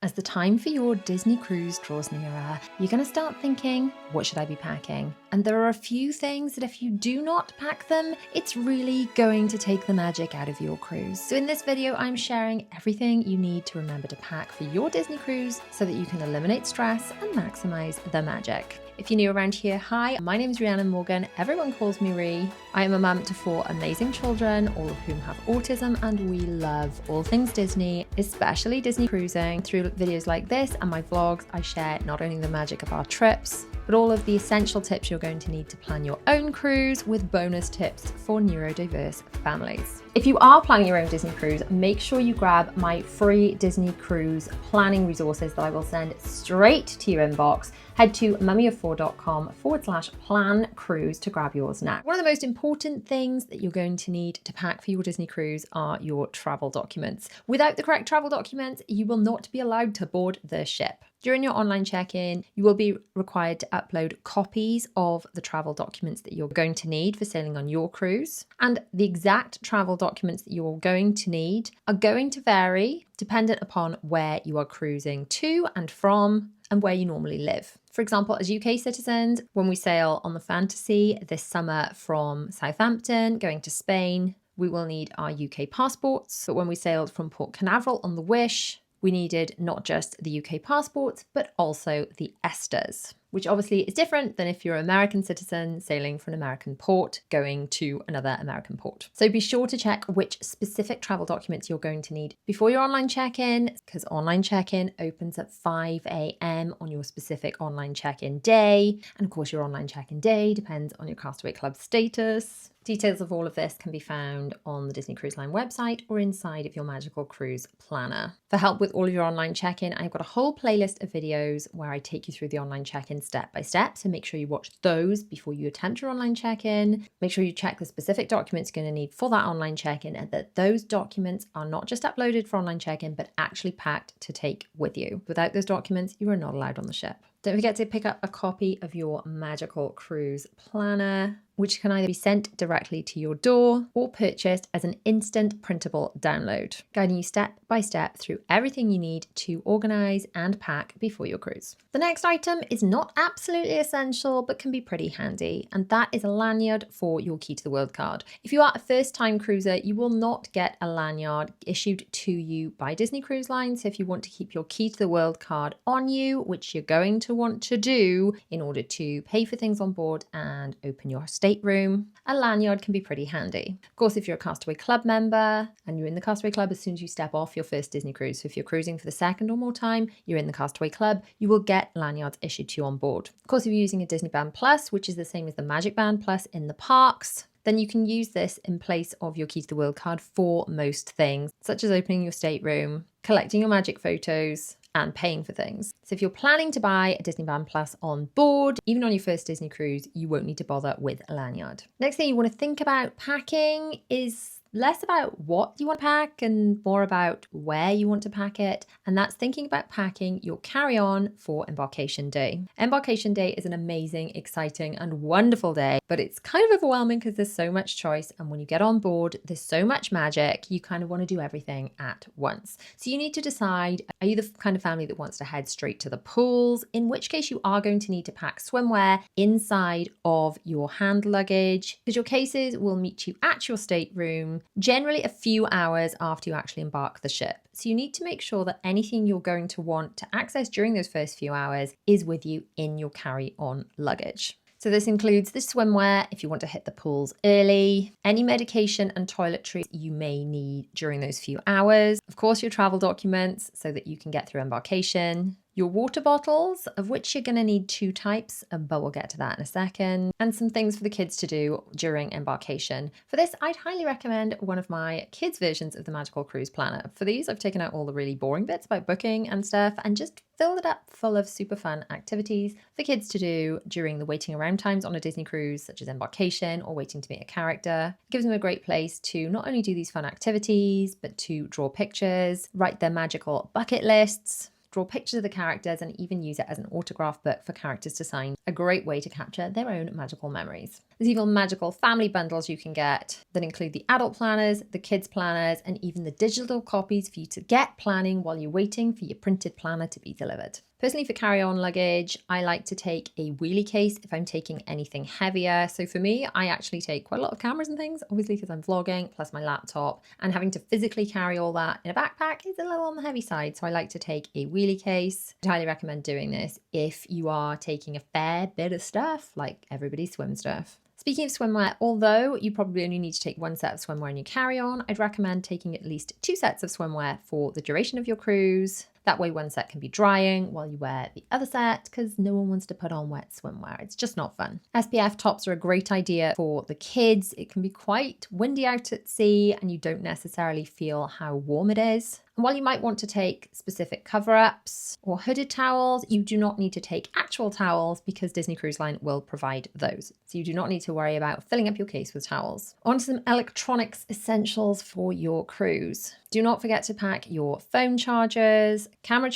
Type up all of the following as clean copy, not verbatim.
As the time for your Disney cruise draws nearer, you're going to start thinking, what should I be packing? And there are a few things that if you do not pack them, it's really going to take the magic out of your cruise. So in this video, I'm sharing everything you need to remember to pack for your Disney cruise so that you can eliminate stress and maximize the magic. If you're new around here, hi, my name is Rhiannon Morgan. Everyone calls me Rhi. I am a mum to 4 amazing children, all of whom have autism, and we love all things Disney, especially Disney cruising. Through videos like this and my vlogs, I share not only the magic of our trips, but all of the essential tips you're going to need to plan your own cruise with bonus tips for neurodiverse families. If you are planning your own Disney cruise, make sure you grab my free Disney cruise planning resources that I will send straight to your inbox. Head to mummyof4.com/plan cruise to grab yours now. One of the most important things that you're going to need to pack for your Disney cruise are your travel documents. Without the correct travel documents, you will not be allowed to board the ship. During your online check-in, you will be required to upload copies of the travel documents that you're going to need for sailing on your cruise. And the exact travel documents that you're going to need are going to vary dependent upon where you are cruising to and from and where you normally live. For example, as UK citizens, when we sail on the Fantasy this summer from Southampton going to Spain, we will need our UK passports. But when we sailed from Port Canaveral on the Wish, we needed not just the UK passports, but also the ESTAs, which obviously is different than if you're an American citizen sailing from an American port going to another American port. So be sure to check which specific travel documents you're going to need before your online check-in, because online check-in opens at 5 a.m. on your specific online check-in day. And of course, your online check-in day depends on your Castaway Club status. Details of all of this can be found on the Disney Cruise Line website or inside of your Magical Cruise Planner. For help with all of your online check-in, I've got a whole playlist of videos where I take you through the online check-in step by step. So make sure you watch those before you attempt your online check-in. Make sure you check the specific documents you're going to need for that online check-in and that those documents are not just uploaded for online check-in, but actually packed to take with you. Without those documents, you are not allowed on the ship. Don't forget to pick up a copy of your Magical Cruise Planner, which can either be sent directly to your door or purchased as an instant printable download, guiding you step by step through everything you need to organize and pack before your cruise. The next item is not absolutely essential, but can be pretty handy, and that is a lanyard for your Key to the World card. If you are a first-time cruiser, you will not get a lanyard issued to you by Disney Cruise Line. So if you want to keep your Key to the World card on you, which you're going to want to do in order to pay for things on board and open your stateroom, a lanyard can be pretty handy. Of course, if you're a Castaway Club member and you're in the Castaway Club as soon as you step off your first Disney cruise, so if you're cruising for the second or more time, you're in the Castaway Club, you will get lanyards issued to you on board. Of course, if you're using a Disney Band Plus, which is the same as the Magic Band Plus in the parks, then you can use this in place of your Key to the World card for most things, such as opening your stateroom, collecting your magic photos, and paying for things. So if you're planning to buy a Disney Band Plus on board, even on your first Disney cruise, you won't need to bother with a lanyard. Next thing you want to think about packing is less about what you want to pack and more about where you want to pack it. And that's thinking about packing your carry-on for Embarkation Day. Embarkation Day is an amazing, exciting and wonderful day, but it's kind of overwhelming because there's so much choice. And when you get on board, there's so much magic, you kind of want to do everything at once. So you need to decide, are you the kind of family that wants to head straight to the pools? In which case you are going to need to pack swimwear inside of your hand luggage, because your cases will meet you at your stateroom generally a few hours after you actually embark the ship. So you need to make sure that anything you're going to want to access during those first few hours is with you in your carry-on luggage. So this includes the swimwear if you want to hit the pools early, any medication and toiletries you may need during those few hours, of course your travel documents so that you can get through embarkation, your water bottles, of which you're going to need 2 types, but we'll get to that in a second, and some things for the kids to do during embarkation. For this, I'd highly recommend one of my kids' versions of the Magical Cruise Planner. For these, I've taken out all the really boring bits about booking and stuff and just filled it up full of super fun activities for kids to do during the waiting around times on a Disney cruise, such as embarkation or waiting to meet a character. It gives them a great place to not only do these fun activities, but to draw pictures, write their magical bucket lists, draw pictures of the characters, and even use it as an autograph book for characters to sign. A great way to capture their own magical memories. There's even magical family bundles you can get that include the adult planners, the kids planners, and even the digital copies for you to get planning while you're waiting for your printed planner to be delivered. Personally, for carry-on luggage, I like to take a wheelie case if I'm taking anything heavier. So for me, I actually take quite a lot of cameras and things, obviously because I'm vlogging, plus my laptop, and having to physically carry all that in a backpack is a little on the heavy side. So I like to take a wheelie case. I'd highly recommend doing this if you are taking a fair bit of stuff, like everybody's swim stuff. Speaking of swimwear, although you probably only need to take one set of swimwear in your carry-on, I'd recommend taking at least 2 sets of swimwear for the duration of your cruise. That way one set can be drying while you wear the other set, because no one wants to put on wet swimwear. It's just not fun. SPF tops are a great idea for the kids. It can be quite windy out at sea and you don't necessarily feel how warm it is. And while you might want to take specific cover-ups or hooded towels, you do not need to take actual towels because Disney Cruise Line will provide those. So you do not need to worry about filling up your case with towels. On to some electronics essentials for your cruise. Do not forget to pack your phone chargers, camera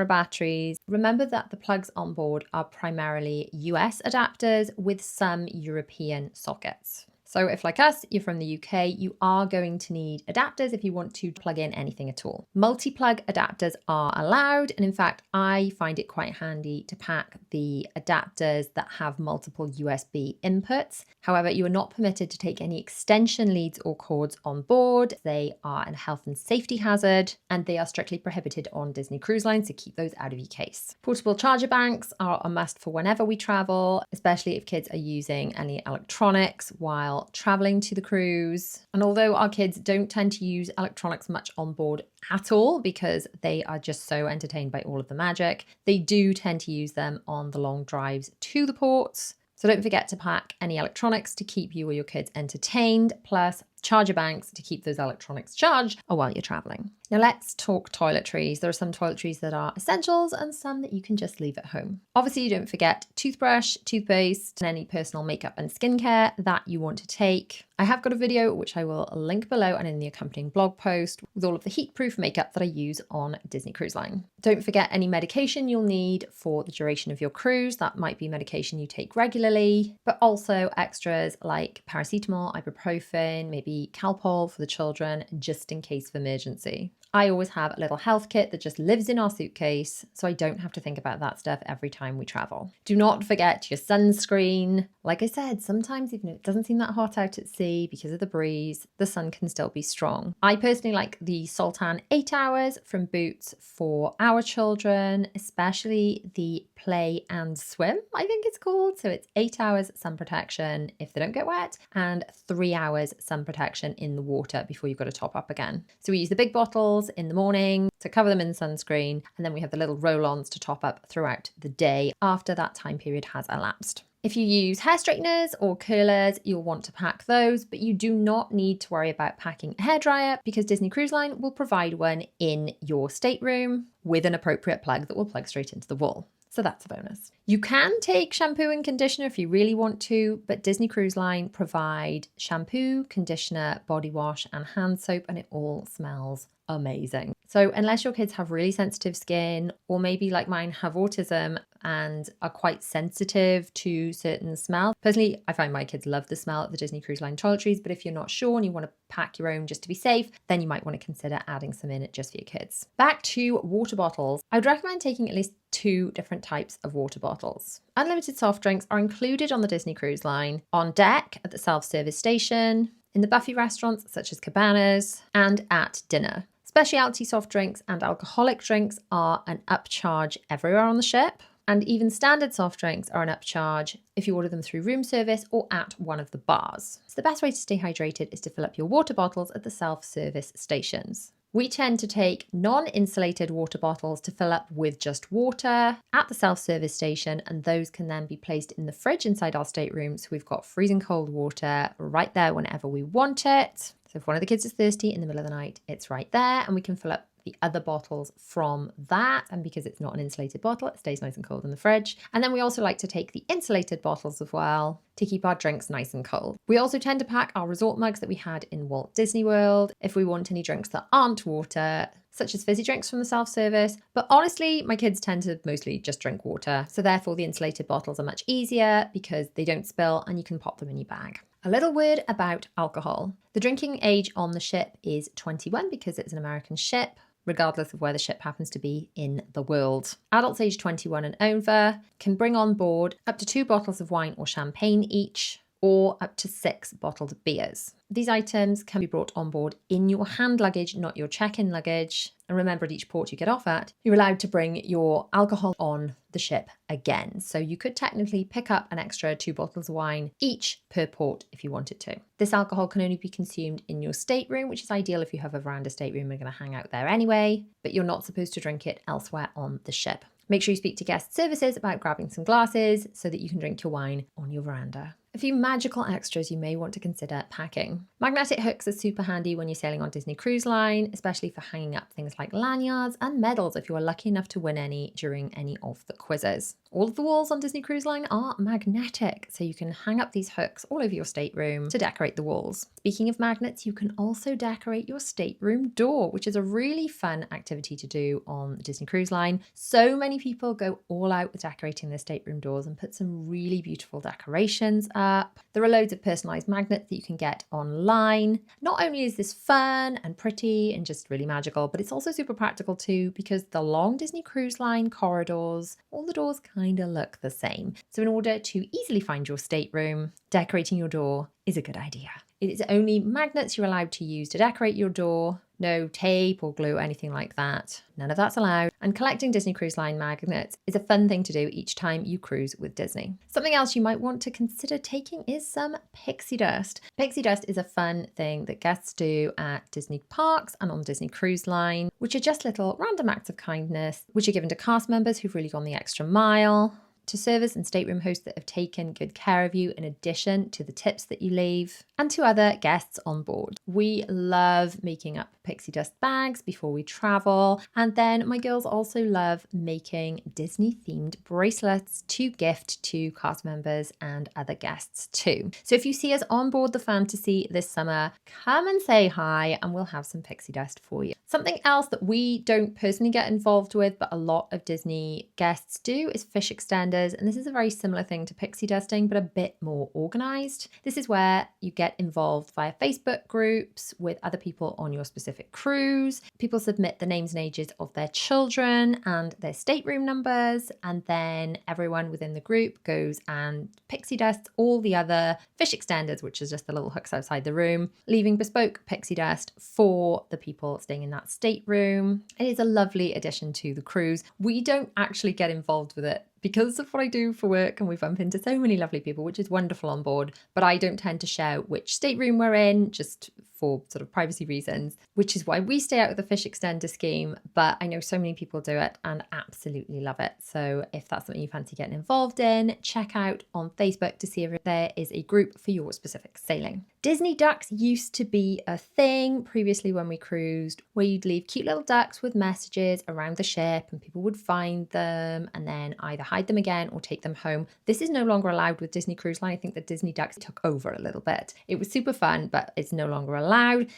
batteries. Remember that the plugs on board are primarily US adapters with some European sockets. So if, like us, you're from the UK, you are going to need adapters if you want to plug in anything at all. Multi-plug adapters are allowed, and in fact, I find it quite handy to pack the adapters that have multiple USB inputs. However, you are not permitted to take any extension leads or cords on board. They are a health and safety hazard, and they are strictly prohibited on Disney Cruise Line, so keep those out of your case. Portable charger banks are a must for whenever we travel, especially if kids are using any electronics while traveling to the cruise. And although our kids don't tend to use electronics much on board at all because they are just so entertained by all of the magic, they do tend to use them on the long drives to the ports. So don't forget to pack any electronics to keep you or your kids entertained, plus charger banks to keep those electronics charged while you're traveling. Now let's talk toiletries. There are some toiletries that are essentials and some that you can just leave at home. Obviously, don't forget toothbrush, toothpaste, and any personal makeup and skincare that you want to take. I have got a video which I will link below and in the accompanying blog post with all of the heat-proof makeup that I use on Disney Cruise Line. Don't forget any medication you'll need for the duration of your cruise. That might be medication you take regularly, but also extras like paracetamol, ibuprofen, maybe Calpol for the children, just in case of emergency. I always have a little health kit that just lives in our suitcase, so I don't have to think about that stuff every time we travel. Do not forget your sunscreen. Like I said, sometimes even if it doesn't seem that hot out at sea because of the breeze, the sun can still be strong. I personally like the Sultan 8 hours from Boots for our children, especially the Play and Swim, I think it's called. So it's 8 hours sun protection if they don't get wet and 3 hours sun protection in the water before you've got to top up again. So we use the big bottles in the morning to cover them in sunscreen, and then we have the little roll-ons to top up throughout the day after that time period has elapsed. If you use hair straighteners or curlers, you'll want to pack those, but you do not need to worry about packing a hairdryer because Disney Cruise Line will provide one in your stateroom with an appropriate plug that will plug straight into the wall. So that's a bonus. You can take shampoo and conditioner if you really want to, but Disney Cruise Line provide shampoo, conditioner, body wash, and hand soap, and it all smells amazing. So unless your kids have really sensitive skin, or maybe like mine have autism and are quite sensitive to certain smells. Personally, I find my kids love the smell of the Disney Cruise Line toiletries, but if you're not sure and you want to pack your own just to be safe, then you might want to consider adding some in it just for your kids. Back to water bottles. I would recommend taking at least 2 different types of water bottles. Unlimited soft drinks are included on the Disney Cruise Line, on deck, at the self-service station, in the buffet restaurants such as Cabanas, and at dinner. Specialty soft drinks and alcoholic drinks are an upcharge everywhere on the ship, and even standard soft drinks are an upcharge if you order them through room service or at one of the bars. So the best way to stay hydrated is to fill up your water bottles at the self-service stations. We tend to take non-insulated water bottles to fill up with just water at the self-service station, and those can then be placed in the fridge inside our stateroom, so we've got freezing cold water right there whenever we want it. So if one of the kids is thirsty in the middle of the night, it's right there, and we can fill up the other bottles from that. And because it's not an insulated bottle, it stays nice and cold in the fridge. And then we also like to take the insulated bottles as well to keep our drinks nice and cold. We also tend to pack our resort mugs that we had in Walt Disney World if we want any drinks that aren't water, such as fizzy drinks from the self-service. But honestly, my kids tend to mostly just drink water. So therefore the insulated bottles are much easier because they don't spill and you can pop them in your bag. A little word about alcohol. The drinking age on the ship is 21 because it's an American ship, regardless of where the ship happens to be in the world. Adults aged 21 and over can bring on board up to 2 bottles of wine or champagne each, or up to 6 bottled beers. These items can be brought on board in your hand luggage, not your check-in luggage. And remember, at each port you get off at, you're allowed to bring your alcohol on the ship again. So you could technically pick up an extra 2 bottles of wine each per port if you wanted to. This alcohol can only be consumed in your stateroom, which is ideal if you have a veranda stateroom. We're going to hang out there anyway, but you're not supposed to drink it elsewhere on the ship. Make sure you speak to guest services about grabbing some glasses so that you can drink your wine on your veranda. A few magical extras you may want to consider packing. Magnetic hooks are super handy when you're sailing on Disney Cruise Line, especially for hanging up things like lanyards and medals if you are lucky enough to win any during any of the quizzes. All of the walls on Disney Cruise Line are magnetic, so you can hang up these hooks all over your stateroom to decorate the walls. Speaking of magnets, you can also decorate your stateroom door, which is a really fun activity to do on the Disney Cruise Line. So many people go all out with decorating their stateroom doors and put some really beautiful decorations up. There are loads of personalized magnets that you can get online. Not only is this fun and pretty and just really magical, but it's also super practical too, because the long Disney Cruise Line corridors, all the doors kind of look the same. So in order to easily find your stateroom, decorating your door is a good idea. It is only magnets you're allowed to use to decorate your door. No tape or glue, anything like that. None of that's allowed. And collecting Disney Cruise Line magnets is a fun thing to do each time you cruise with Disney. Something else you might want to consider taking is some pixie dust. Pixie dust is a fun thing that guests do at Disney parks and on Disney Cruise Line, which are just little random acts of kindness, which are given to cast members who've really gone the extra mile, to servers and stateroom hosts that have taken good care of you in addition to the tips that you leave, and to other guests on board. We love making up pixie dust bags before we travel, and then my girls also love making Disney themed bracelets to gift to cast members and other guests too. So if you see us on board the Fantasy this summer, come and say hi and we'll have some pixie dust for you. Something else that we don't personally get involved with, but a lot of Disney guests do, is fish extenders. And this is a very similar thing to pixie dusting, but a bit more organized. This is where you get involved via Facebook groups with other people on your specific cruise. People submit the names and ages of their children and their stateroom numbers, and then everyone within the group goes and pixie dusts all the other fish extenders, which is just the little hooks outside the room, leaving bespoke pixie dust for the people staying in that stateroom. It is a lovely addition to the cruise. We don't actually get involved with it because of what I do for work, and we bump into so many lovely people, which is wonderful on board, but I don't tend to share which stateroom we're in, just for sort of privacy reasons, which is why we stay out of the fish extender scheme. But I know so many people do it and absolutely love it. So if that's something you fancy getting involved in, check out on Facebook to see if there is a group for your specific sailing. Disney ducks used to be a thing previously when we cruised, where you'd leave cute little ducks with messages around the ship and people would find them and then either hide them again or take them home. This is no longer allowed with Disney Cruise Line. I think the Disney ducks took over a little bit. It was super fun, but it's no longer allowed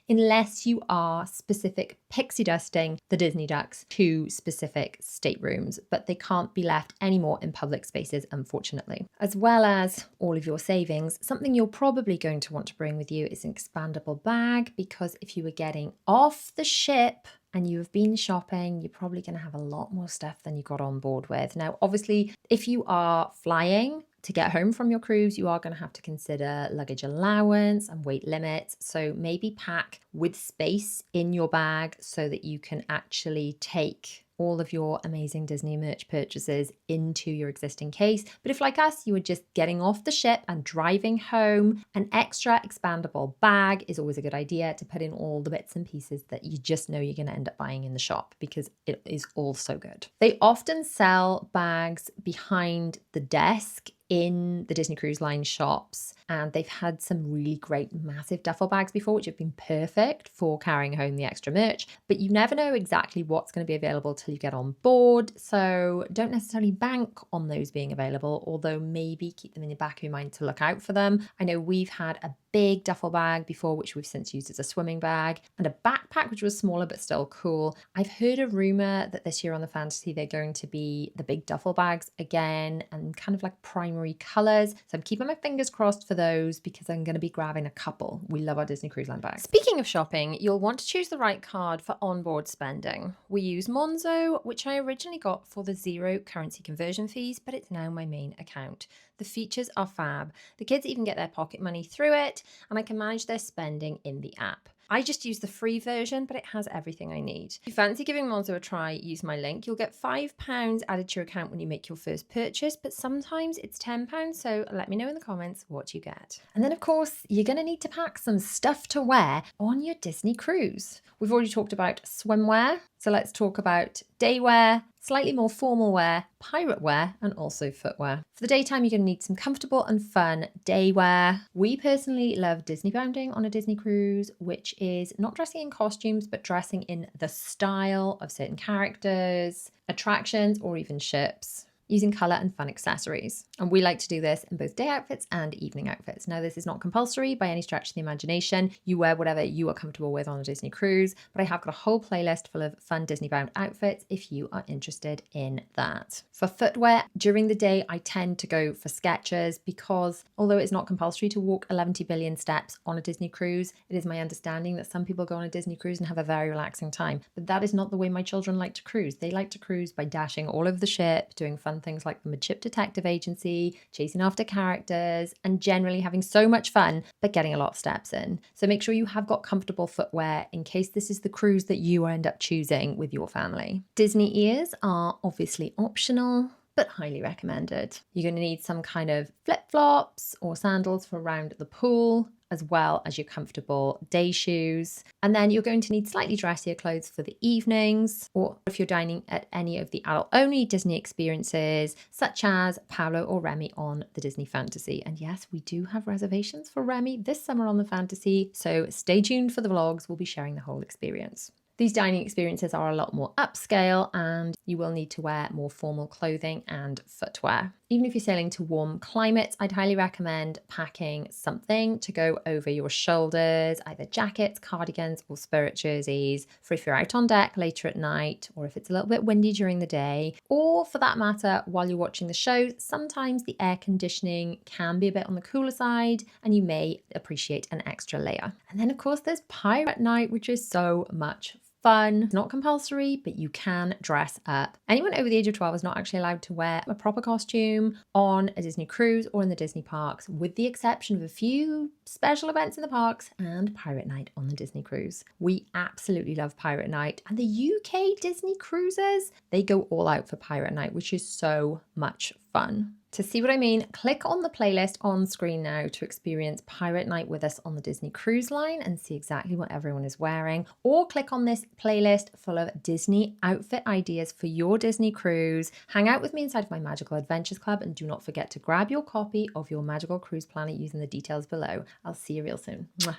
unless you are specific pixie dusting the Disney ducks to specific staterooms, but they can't be left anymore in public spaces, unfortunately. As well as all of your savings, something you're probably going to want to bring with you is an expandable bag, because if you were getting off the ship and you have been shopping, you're probably going to have a lot more stuff than you got on board with. Now, obviously, if you are flying to get home from your cruise, you are going to have to consider luggage allowance and weight limits. So maybe pack with space in your bag so that you can actually take all of your amazing Disney merch purchases into your existing case. But if, like us, you were just getting off the ship and driving home, an extra expandable bag is always a good idea to put in all the bits and pieces that you just know you're going to end up buying in the shop, because it is all so good. They often sell bags behind the desk in the Disney Cruise Line shops, and they've had some really great massive duffel bags before, which have been perfect for carrying home the extra merch. But you never know exactly what's going to be available till you get on board, so don't necessarily bank on those being available, although maybe keep them in the back of your mind to look out for them. I know we've had a big duffel bag before, which we've since used as a swimming bag, and a backpack, which was smaller but still cool. I've heard a rumor that this year on the Fantasy, they're going to be the big duffel bags again, and kind of like primary colors. So I'm keeping my fingers crossed for those because I'm going to be grabbing a couple. We love our Disney Cruise Line bags. Speaking of shopping, you'll want to choose the right card for onboard spending. We use Monzo, which I originally got for the 0 currency conversion fees, but it's now my main account. The features are fab. The kids even get their pocket money through it, and I can manage their spending in the app. I just use the free version, but it has everything I need. If you fancy giving Monzo a try, use my link. You'll get £5 added to your account when you make your first purchase, but sometimes it's £10, so let me know in the comments what you get. And then, of course, you're going to need to pack some stuff to wear on your Disney cruise. We've already talked about swimwear, so let's talk about day wear, slightly more formal wear, pirate wear, and also footwear. For the daytime, you're going to need some comfortable and fun day wear. We personally love Disney bounding on a Disney cruise, which is not dressing in costumes, but dressing in the style of certain characters, attractions, or even ships, using colour and fun accessories. And we like to do this in both day outfits and evening outfits. Now, this is not compulsory by any stretch of the imagination. You wear whatever you are comfortable with on a Disney cruise, but I have got a whole playlist full of fun Disney bound outfits if you are interested in that. For footwear, during the day, I tend to go for Skechers because although it's not compulsory to walk 11 billion steps on a Disney cruise, it is my understanding that some people go on a Disney cruise and have a very relaxing time. But that is not the way my children like to cruise. They like to cruise by dashing all over the ship, doing fun things like the Midship Detective Agency, chasing after characters, and generally having so much fun, but getting a lot of steps in. So make sure you have got comfortable footwear in case this is the cruise that you end up choosing with your family. Disney ears are obviously optional, but highly recommended. You're going to need some kind of flip-flops or sandals for around the pool, as well as your comfortable day shoes. And then you're going to need slightly dressier clothes for the evenings, or if you're dining at any of the adult-only Disney experiences, such as Paolo or Remy on the Disney Fantasy. And yes, we do have reservations for Remy this summer on the Fantasy, so stay tuned for the vlogs. We'll be sharing the whole experience. These dining experiences are a lot more upscale, and you will need to wear more formal clothing and footwear. Even if you're sailing to warm climates, I'd highly recommend packing something to go over your shoulders, either jackets, cardigans, or spirit jerseys for if you're out on deck later at night, or if it's a little bit windy during the day, or for that matter, while you're watching the shows. Sometimes the air conditioning can be a bit on the cooler side, and you may appreciate an extra layer. And then, of course, there's Pirate Night, which is so much fun. It's not compulsory, but you can dress up. Anyone over the age of 12 is not actually allowed to wear a proper costume on a Disney cruise or in the Disney parks, with the exception of a few special events in the parks and Pirate Night on the Disney cruise. We absolutely love Pirate Night, and the UK Disney cruises, they go all out for Pirate Night, which is so much fun. To see what I mean, click on the playlist on screen now to experience Pirate Night with us on the Disney Cruise Line and see exactly what everyone is wearing. Or click on this playlist full of Disney outfit ideas for your Disney cruise. Hang out with me inside of my Magical Adventures Club, and do not forget to grab your copy of your Magical Cruise Planner using the details below. I'll see you real soon. Mwah.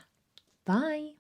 Bye.